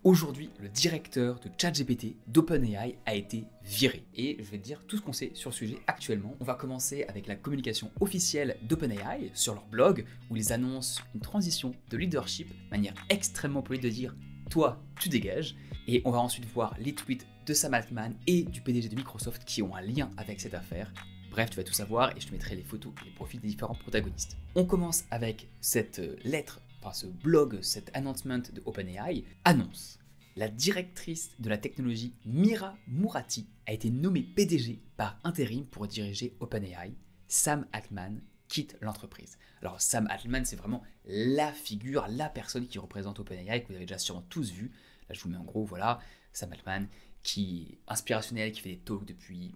Aujourd'hui, le directeur de ChatGPT d'OpenAI a été viré. Et je vais te dire tout ce qu'on sait sur le sujet actuellement. On va commencer avec la communication officielle d'OpenAI sur leur blog, où ils annoncent une transition de leadership, de manière extrêmement polie de dire « toi, tu dégages ». Et on va ensuite voir les tweets de Sam Altman et du PDG de Microsoft qui ont un lien avec cette affaire. Bref, tu vas tout savoir et je te mettrai les photos et les profils des différents protagonistes. On commence avec cette lettre, enfin ce blog, cet announcement de OpenAI annonce. La directrice de la technologie Mira Murati a été nommée PDG par intérim pour diriger OpenAI. Sam Altman quitte l'entreprise. Alors Sam Altman, c'est vraiment la figure, la personne qui représente OpenAI que vous avez déjà sûrement tous vu. Là, je vous mets en gros, voilà, Sam Altman qui est inspirationnel, qui fait des talks depuis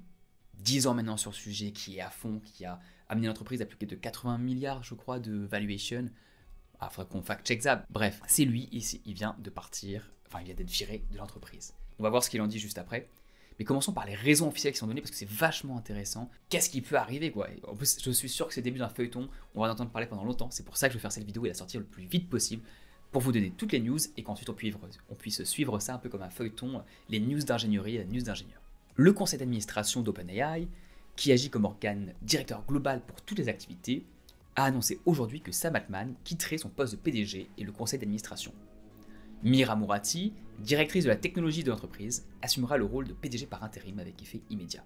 10 ans maintenant sur le sujet, qui est à fond, qui a amené l'entreprise à plus de 80 milliards, je crois, de valuation. Ah, faudrait qu'on fact-check ça. Bref, c'est lui, ici, il vient de partir, enfin, il vient d'être viré de l'entreprise. On va voir ce qu'il en dit juste après. Mais commençons par les raisons officielles qui sont données, parce que c'est vachement intéressant. Qu'est-ce qui peut arriver, quoi? En plus, je suis sûr que c'est le début d'un feuilleton, on va en entendre parler pendant longtemps. C'est pour ça que je vais faire cette vidéo et la sortir le plus vite possible, pour vous donner toutes les news, et qu'ensuite on puisse suivre ça un peu comme un feuilleton, les news d'ingénierie, les news d'ingénieurs. Le conseil d'administration d'OpenAI, qui agit comme organe directeur global pour toutes les activités, a annoncé aujourd'hui que Sam Altman quitterait son poste de PDG et le conseil d'administration. Mira Murati, directrice de la technologie de l'entreprise, assumera le rôle de PDG par intérim avec effet immédiat.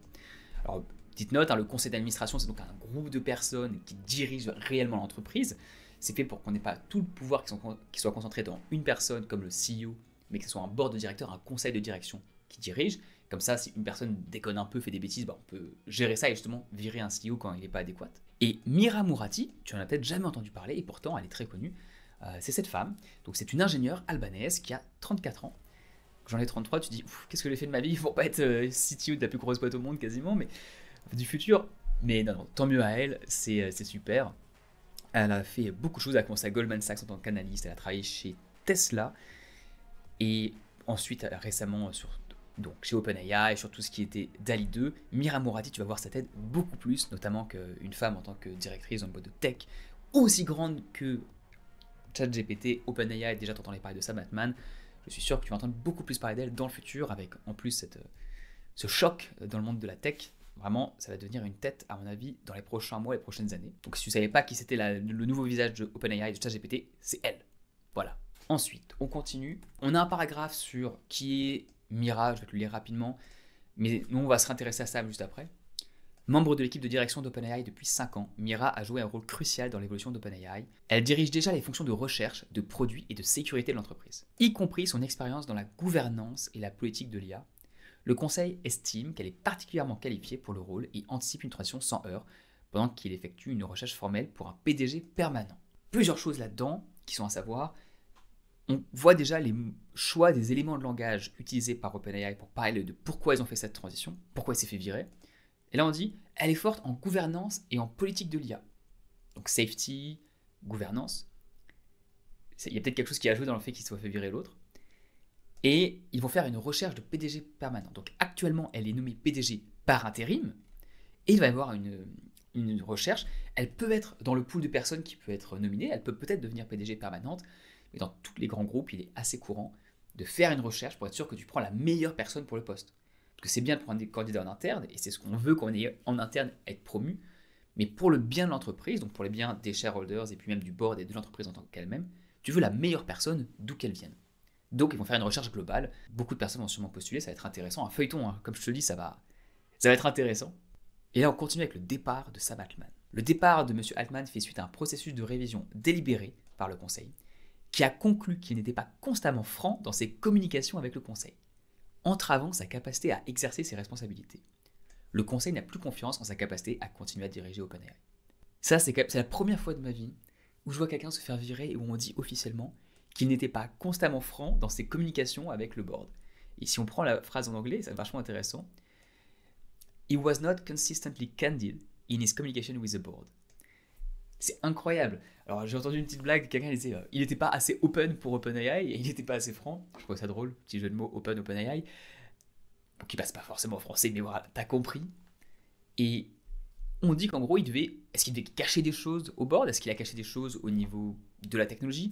Alors, petite note, le conseil d'administration, c'est donc un groupe de personnes qui dirigent réellement l'entreprise. C'est fait pour qu'on n'ait pas tout le pouvoir qui soit concentré dans une personne comme le CEO, mais que ce soit un board de directeur, un conseil de direction qui dirige. Comme ça, si une personne déconne un peu, fait des bêtises, on peut gérer ça et justement virer un CEO quand il n'est pas adéquat. Et Mira Murati, tu en as peut-être jamais entendu parler, et pourtant elle est très connue, c'est cette femme. Donc c'est une ingénieure albanaise qui a 34 ans. J'en ai 33, tu te dis, qu'est-ce que j'ai fait de ma vie pour pas être CTO de la plus grosse boîte au monde quasiment, mais du futur. Mais non, tant mieux à elle, c'est super. Elle a fait beaucoup de choses, elle a commencé à Goldman Sachs en tant qu'analyste, elle a travaillé chez Tesla, et ensuite récemment donc chez OpenAI, sur tout ce qui était DALL-E 2, Mira Murati, tu vas voir sa tête beaucoup plus, notamment qu'une femme en tant que directrice dans une boîte de tech, aussi grande que ChatGPT, OpenAI, déjà t'entendais parler de Sam Altman, je suis sûr que tu vas entendre beaucoup plus parler d'elle dans le futur, avec en plus ce choc dans le monde de la tech. Vraiment, ça va devenir une tête, à mon avis, dans les prochains mois, les prochaines années. Donc si tu ne savais pas qui c'était le nouveau visage de OpenAI et de ChatGPT, c'est elle. Voilà. Ensuite, on continue. On a un paragraphe sur qui est Mira, je vais te le lire rapidement, mais nous on va se réintéresser à ça juste après. Membre de l'équipe de direction d'OpenAI depuis 5 ans, Mira a joué un rôle crucial dans l'évolution d'OpenAI. Elle dirige déjà les fonctions de recherche, de produits et de sécurité de l'entreprise, y compris son expérience dans la gouvernance et la politique de l'IA. Le conseil estime qu'elle est particulièrement qualifiée pour le rôle et anticipe une transition sans heurts pendant qu'il effectue une recherche formelle pour un PDG permanent. Plusieurs choses là-dedans qui sont à savoir. On voit déjà les choix des éléments de langage utilisés par OpenAI pour parler de pourquoi ils ont fait cette transition, pourquoi elle s'est fait virer. Et là on dit, elle est forte en gouvernance et en politique de l'IA. Donc safety, gouvernance. Il y a peut-être quelque chose qui a joué dans le fait qu'il soit fait virer l'autre. Et ils vont faire une recherche de PDG permanent. Donc actuellement, elle est nommée PDG par intérim. Et il va y avoir une recherche. Elle peut être dans le pool de personnes qui peut être nominée. Elle peut peut-être devenir PDG permanente. Mais dans tous les grands groupes, il est assez courant de faire une recherche pour être sûr que tu prends la meilleure personne pour le poste. Parce que c'est bien de prendre des candidats en interne, et c'est ce qu'on veut quand on est en interne, être promu. Mais pour le bien de l'entreprise, donc pour le bien des shareholders, et puis même du board et de l'entreprise en tant qu'elle-même, tu veux la meilleure personne d'où qu'elle vienne. Donc ils vont faire une recherche globale. Beaucoup de personnes vont sûrement postuler, ça va être intéressant. Un feuilleton, comme je te le dis, ça va être intéressant. Et là, on continue avec le départ de Sam Altman. Le départ de M. Altman fait suite à un processus de révision délibéré par le conseil, qui a conclu qu'il n'était pas constamment franc dans ses communications avec le conseil, entravant sa capacité à exercer ses responsabilités. Le conseil n'a plus confiance en sa capacité à continuer à diriger OpenAI. Ça, c'est la première fois de ma vie où je vois quelqu'un se faire virer et où on dit officiellement qu'il n'était pas constamment franc dans ses communications avec le board. Et si on prend la phrase en anglais, c'est vachement intéressant. He was not consistently candid in his communication with the board. C'est incroyable. Alors j'ai entendu une petite blague, quelqu'un disait il n'était pas assez open pour OpenAI et il n'était pas assez franc. Je trouvais ça drôle, petit jeu de mots open OpenAI. Donc il passe pas forcément en français, mais voilà, t'as compris. Et on dit qu'en gros, est-ce qu'il devait cacher des choses au board? Est-ce qu'il a caché des choses au niveau de la technologie?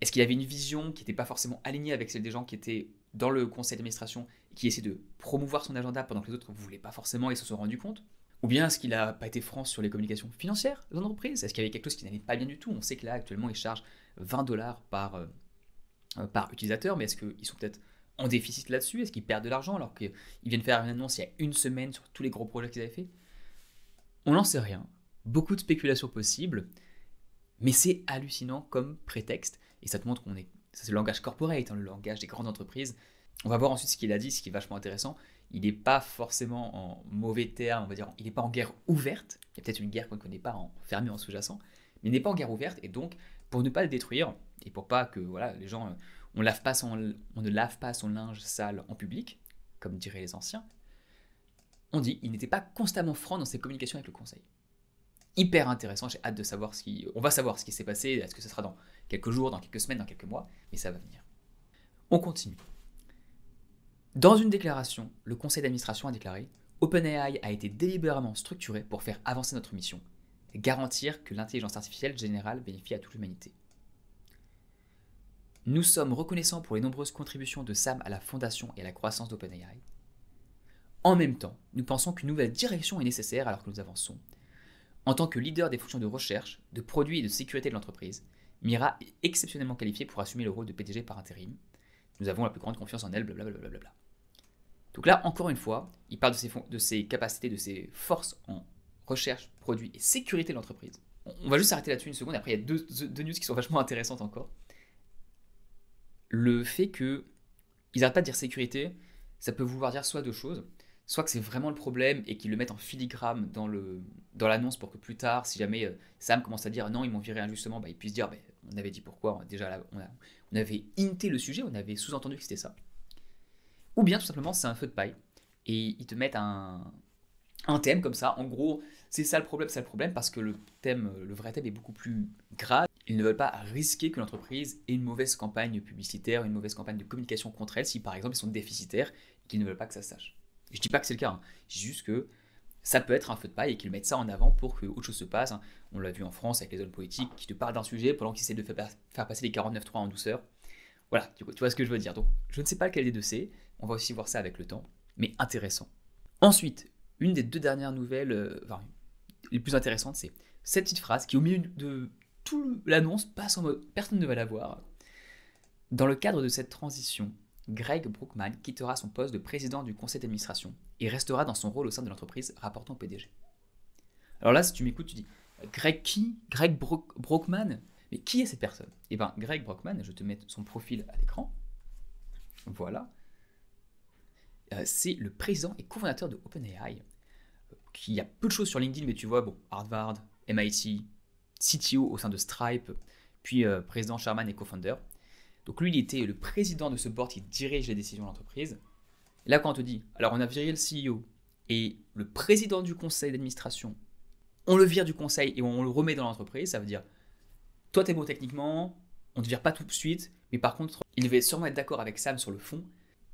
Est-ce qu'il avait une vision qui n'était pas forcément alignée avec celle des gens qui étaient dans le conseil d'administration et qui essayaient de promouvoir son agenda pendant que les autres ne voulaient pas forcément et se sont rendus compte? Ou bien est-ce qu'il n'a pas été franc sur les communications financières de l'entreprise? Est-ce qu'il y avait quelque chose qui n'allait pas bien du tout? On sait que là, actuellement, ils chargent 20 dollars par utilisateur, mais est-ce qu'ils sont peut-être en déficit là-dessus? Est-ce qu'ils perdent de l'argent alors qu'ils viennent faire une annonce il y a une semaine sur tous les gros projets qu'ils avaient fait? On n'en sait rien. Beaucoup de spéculations possibles, mais c'est hallucinant comme prétexte, et ça te montre qu'on est... Ça, c'est le langage corporate, le langage des grandes entreprises. On va voir ensuite ce qu'il a dit, ce qui est vachement intéressant. Il n'est pas forcément en mauvais termes, on va dire, il n'est pas en guerre ouverte. Il y a peut-être une guerre qu'on ne connaît pas, fermée en sous-jacent, mais il n'est pas en guerre ouverte, et donc, pour ne pas le détruire, et pour pas que voilà, les gens... on ne lave pas son linge sale en public, comme diraient les anciens. On dit qu'il n'était pas constamment franc dans ses communications avec le conseil. Hyper intéressant, j'ai hâte de savoir on va savoir ce qui s'est passé, est-ce que ce sera dans quelques jours, dans quelques semaines, dans quelques mois, mais ça va venir. On continue. Dans une déclaration, le conseil d'administration a déclaré « OpenAI a été délibérément structuré pour faire avancer notre mission, et garantir que l'intelligence artificielle générale bénéficie à toute l'humanité. Nous sommes reconnaissants pour les nombreuses contributions de Sam à la fondation et à la croissance d'OpenAI. En même temps, nous pensons qu'une nouvelle direction est nécessaire alors que nous avançons. En tant que leader des fonctions de recherche, de produits et de sécurité de l'entreprise, Mira est exceptionnellement qualifiée pour assumer le rôle de PDG par intérim. Nous avons la plus grande confiance en elle, blablabla. » Donc là, encore une fois, il parle de ses capacités, de ses forces en recherche, produits et sécurité de l'entreprise. On va juste s'arrêter là-dessus une seconde, après il y a deux news qui sont vachement intéressantes encore. Le fait qu'ils n'arrêtent pas de dire sécurité, ça peut vouloir dire soit deux choses. Soit que c'est vraiment le problème et qu'ils le mettent en filigrane dans l'annonce pour que plus tard, si jamais Sam commence à dire non, ils m'ont viré injustement, bah, ils puissent dire on avait dit pourquoi, déjà là, on avait hinté le sujet, on avait sous-entendu que c'était ça. Ou bien tout simplement c'est un feu de paille et ils te mettent un thème comme ça. En gros, c'est ça le problème parce que le vrai thème est beaucoup plus grave. Ils ne veulent pas risquer que l'entreprise ait une mauvaise campagne publicitaire, une mauvaise campagne de communication contre elle si par exemple ils sont déficitaires et qu'ils ne veulent pas que ça se sache. Je dis pas que c'est le cas, je dis juste que ça peut être un feu de paille et qu'ils mettent ça en avant pour que autre chose se passe. On l'a vu en France avec les hommes politiques qui te parlent d'un sujet pendant qu'ils essaient de faire passer les 49.3 en douceur. Voilà, tu vois ce que je veux dire. Donc, je ne sais pas lequel des deux c'est. On va aussi voir ça avec le temps, mais intéressant. Ensuite, une des deux dernières nouvelles, les plus intéressantes, c'est cette petite phrase qui, au milieu de toute l'annonce, passe en mode personne ne va la voir. Dans le cadre de cette transition, Greg Brookman quittera son poste de président du conseil d'administration et restera dans son rôle au sein de l'entreprise rapportant au PDG. Alors là, si tu m'écoutes, tu dis Greg qui? Greg Brookman? Mais qui est cette personne? Eh bien, Greg Brookman, je te mets son profil à l'écran. Voilà. C'est le président et cofondateur de OpenAI, qui a peu de choses sur LinkedIn, mais tu vois, Harvard, MIT, CTO au sein de Stripe, puis président, chairman et co-founder. Donc lui, il était le président de ce board qui dirige les décisions de l'entreprise. Et là, quand on te dit, alors on a viré le CEO et le président du conseil d'administration, on le vire du conseil et on le remet dans l'entreprise, ça veut dire, toi t'es bon techniquement, on ne te vire pas tout de suite, mais par contre, il devait sûrement être d'accord avec Sam sur le fond.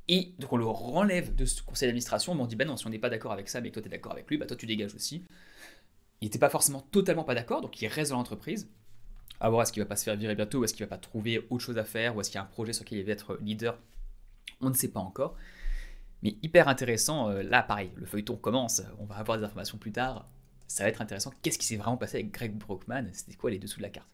Et donc on le renlève de ce conseil d'administration, mais on dit, non, si on n'est pas d'accord avec Sam et que toi t'es d'accord avec lui, toi tu dégages aussi. Il n'était pas forcément totalement pas d'accord, donc il reste dans l'entreprise. À voir est-ce qu'il va pas se faire virer bientôt, ou est-ce qu'il va pas trouver autre chose à faire, ou est-ce qu'il y a un projet sur lequel il va être leader, on ne sait pas encore. Mais hyper intéressant, là pareil, le feuilleton commence, on va avoir des informations plus tard, ça va être intéressant. Qu'est-ce qui s'est vraiment passé avec Greg Brookman? C'était quoi les dessous de la carte?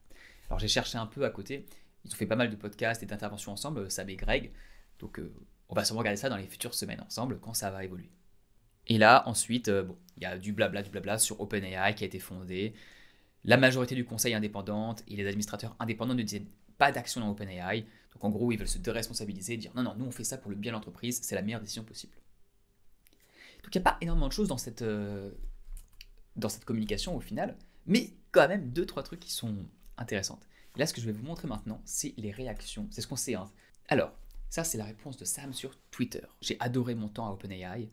Alors j'ai cherché un peu à côté, ils ont fait pas mal de podcasts et d'interventions ensemble, Sam et Greg, donc on va sûrement regarder ça dans les futures semaines ensemble, quand ça va évoluer. Et là, ensuite, il y a du blabla sur OpenAI qui a été fondé. La majorité du conseil est indépendante et les administrateurs indépendants ne disaient pas d'action dans OpenAI. Donc en gros, ils veulent se déresponsabiliser et dire non, nous on fait ça pour le bien de l'entreprise, c'est la meilleure décision possible. Donc il n'y a pas énormément de choses dans cette communication au final, mais quand même 2-3 trucs qui sont intéressantes. Et là, ce que je vais vous montrer maintenant, c'est les réactions. C'est ce qu'on sait. Alors, ça c'est la réponse de Sam sur Twitter. J'ai adoré mon temps à OpenAI.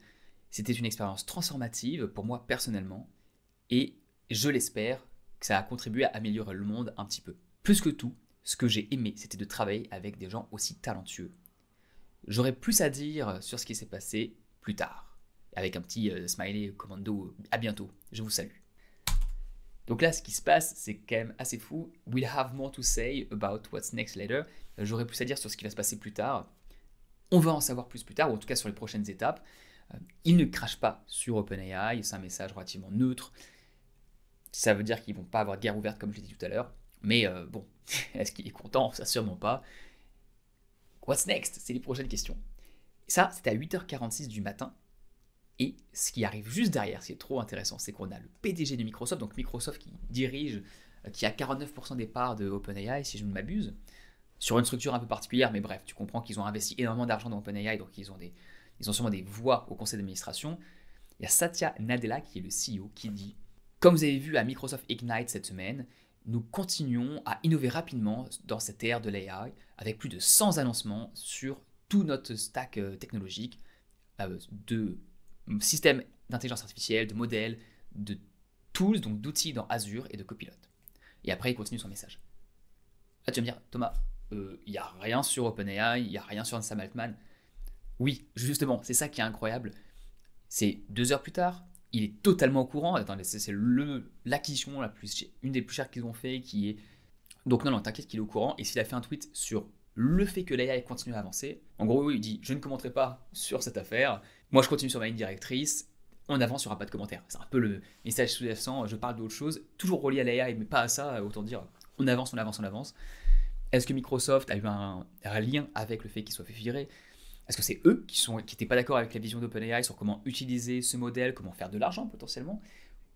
C'était une expérience transformative pour moi personnellement et je l'espère que ça a contribué à améliorer le monde un petit peu. Plus que tout, ce que j'ai aimé, c'était de travailler avec des gens aussi talentueux. J'aurai plus à dire sur ce qui s'est passé plus tard, avec un petit smiley commando. À bientôt, je vous salue. Donc là, ce qui se passe, c'est quand même assez fou. We'll have more to say about what's next later. J'aurai plus à dire sur ce qui va se passer plus tard. On va en savoir plus tard, ou en tout cas sur les prochaines étapes. Ils ne crachent pas sur OpenAI, c'est un message relativement neutre. Ça veut dire qu'ils ne vont pas avoir de guerre ouverte comme je l'ai dit tout à l'heure. Mais bon, est-ce qu'il est content? Ça sûrement pas. What's next? C'est les prochaines questions. Ça, c'était à 8h46 du matin. Et ce qui arrive juste derrière, ce qui est trop intéressant, c'est qu'on a le PDG de Microsoft, donc Microsoft qui dirige, qui a 49% des parts de OpenAI, si je ne m'abuse, sur une structure un peu particulière, mais bref, tu comprends qu'ils ont investi énormément d'argent dans OpenAI, donc ils ont sûrement des voix au conseil d'administration. Il y a Satya Nadella, qui est le CEO, qui dit « Comme vous avez vu à Microsoft Ignite cette semaine, nous continuons à innover rapidement dans cette ère de l'AI, avec plus de 100 annoncements sur tout notre stack technologique de systèmes d'intelligence artificielle, de modèles, de tools, donc d'outils dans Azure et de Copilot. » Et après, il continue son message. Là, tu vas me dire, Thomas, il n'y a rien sur OpenAI, il n'y a rien sur Sam Altman. Oui, justement, c'est ça qui est incroyable. C'est 2 heures plus tard, il est totalement au courant. Attends, c'est l'acquisition une des plus chères qu'ils ont fait, qui est... Donc non, t'inquiète qu'il est au courant. Et s'il a fait un tweet sur le fait que l'AI continue à avancer, en gros, il dit, je ne commenterai pas sur cette affaire. Moi, je continue sur ma ligne directrice. On avance, il n'y aura pas de commentaires. C'est un peu le message sous-jacent. Je parle d'autre chose, toujours relié à l'AI, mais pas à ça. Autant dire, on avance, on avance, on avance. Est-ce que Microsoft a eu un lien avec le fait qu'il soit fait virer? Est-ce que c'est eux qui n'étaient pas d'accord avec la vision d'OpenAI sur comment utiliser ce modèle, comment faire de l'argent potentiellement?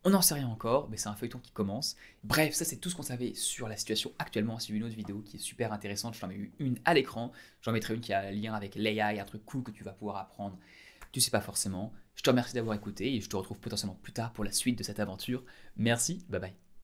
On n'en sait rien encore, mais c'est un feuilleton qui commence. Bref, ça c'est tout ce qu'on savait sur la situation actuellement. Si une autre vidéo qui est super intéressante, j'en ai eu une à l'écran. J'en mettrai une qui a un lien avec l'AI, un truc cool que tu vas pouvoir apprendre. Tu sais pas forcément. Je te remercie d'avoir écouté et je te retrouve potentiellement plus tard pour la suite de cette aventure. Merci, bye bye.